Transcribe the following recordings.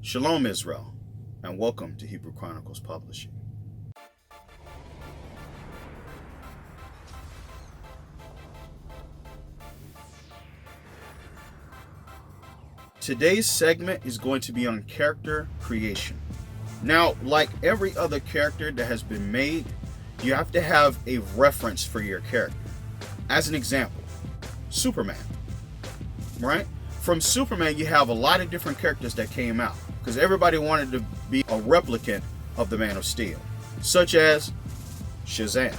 Shalom Israel, and welcome to Hebrew Chronicles Publishing. Today's segment is going to be on character creation. Now, like every other character that has been made, you have to have a reference for your character. As an example, Superman, right? From Superman, you have a lot of different characters that came out because everybody wanted to be a replicant of the Man of Steel, such as Shazam.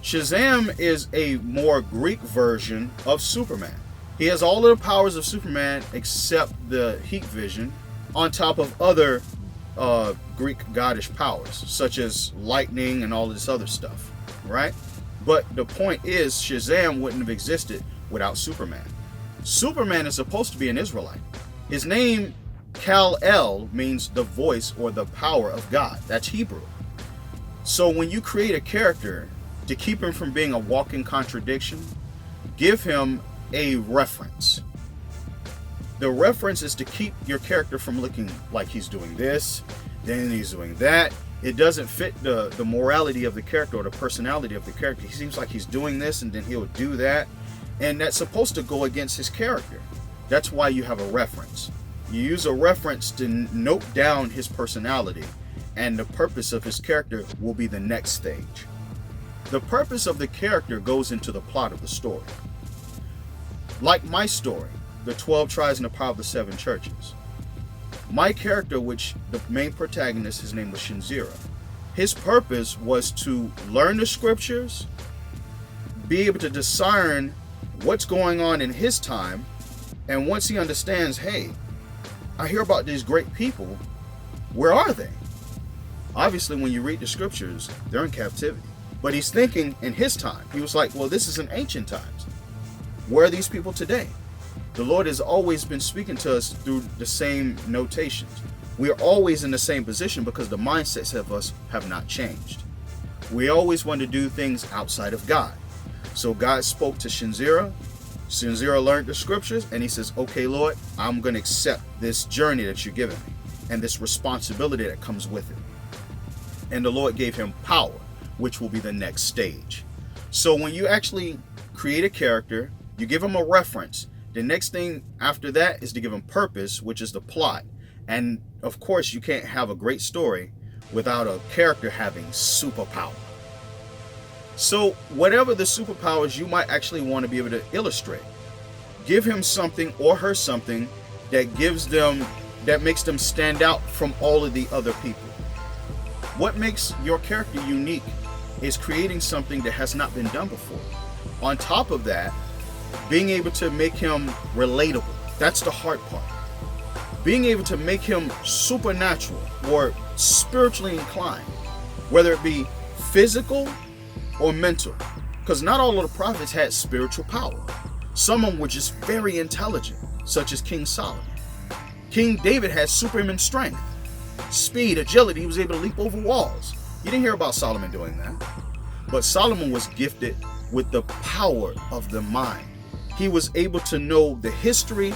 Shazam is a more Greek version of Superman. He has all of the powers of Superman except the heat vision, on top of other Greek goddish powers, such as lightning and all of this other stuff, right? But the point is, Shazam wouldn't have existed without Superman. Superman is supposed to be an Israelite. His name, Kal-El, means the voice or the power of God. That's Hebrew. So when you create a character, to keep him from being a walking contradiction, give him a reference. The reference is to keep your character from looking like he's doing this, then he's doing that. It doesn't fit the morality of the character or the personality of the character. He seems like he's doing this and then he'll do that. And that's supposed to go against his character. That's why you have a reference. You use a reference to note down his personality, and the purpose of his character will be the next stage. The purpose of the character goes into the plot of the story. Like my story, the 12 tribes and the power of the 7 churches. My character, which the main protagonist, his name was Shinzira. His purpose was to learn the scriptures, be able to discern what's going on in his time, and once he understands, hey, I hear about these great people, where are they? Obviously, when you read the scriptures, they're in captivity. But he's thinking in his time. He was like, well, this is in ancient times. Where are these people today? The Lord has always been speaking to us through the same notations. We are always in the same position because the mindsets of us have not changed. We always want to do things outside of God. So God spoke to Shinzira. Shinzira learned the scriptures, and he says, okay, Lord, I'm going to accept this journey that you're giving me and this responsibility that comes with it. And the Lord gave him power, which will be the next stage. So when you actually create a character, you give him a reference. The next thing after that is to give him purpose, which is the plot. And of course, you can't have a great story without a character having superpower. So whatever the superpowers you might actually want to be able to illustrate, give him something or her something that makes them stand out from all of the other people. What makes your character unique is creating something that has not been done before. On top of that, being able to make him relatable. That's the hard part. Being able to make him supernatural or spiritually inclined, whether it be physical or mental, because not all of the prophets had spiritual power. Some of them were just very intelligent, such as King Solomon. King David had superhuman strength, speed, agility. He was able to leap over walls. You didn't hear about Solomon doing that. But Solomon was gifted with the power of the mind. He was able to know the history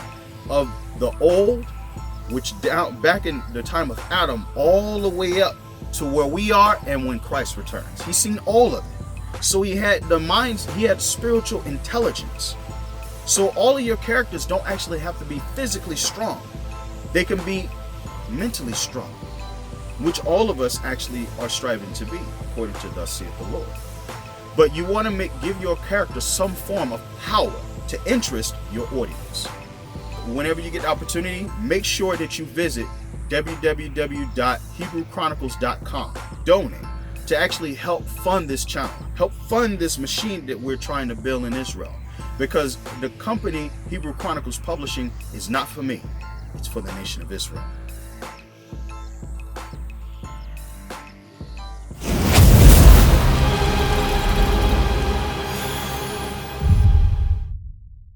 of the old, which down back in the time of Adam, all the way up to where we are and when Christ returns. He's seen all of it. So he had the minds, he had spiritual intelligence. So all of your characters don't actually have to be physically strong. They can be mentally strong, which all of us actually are striving to be, according to thus saith the Lord. But you want to give your character some form of power to interest your audience. Whenever you get the opportunity, make sure that you visit www.hebrewchronicles.com. Donate to actually help fund this channel, help fund this machine that we're trying to build in Israel. Because the company Hebrew Chronicles Publishing is not for me, it's for the nation of Israel.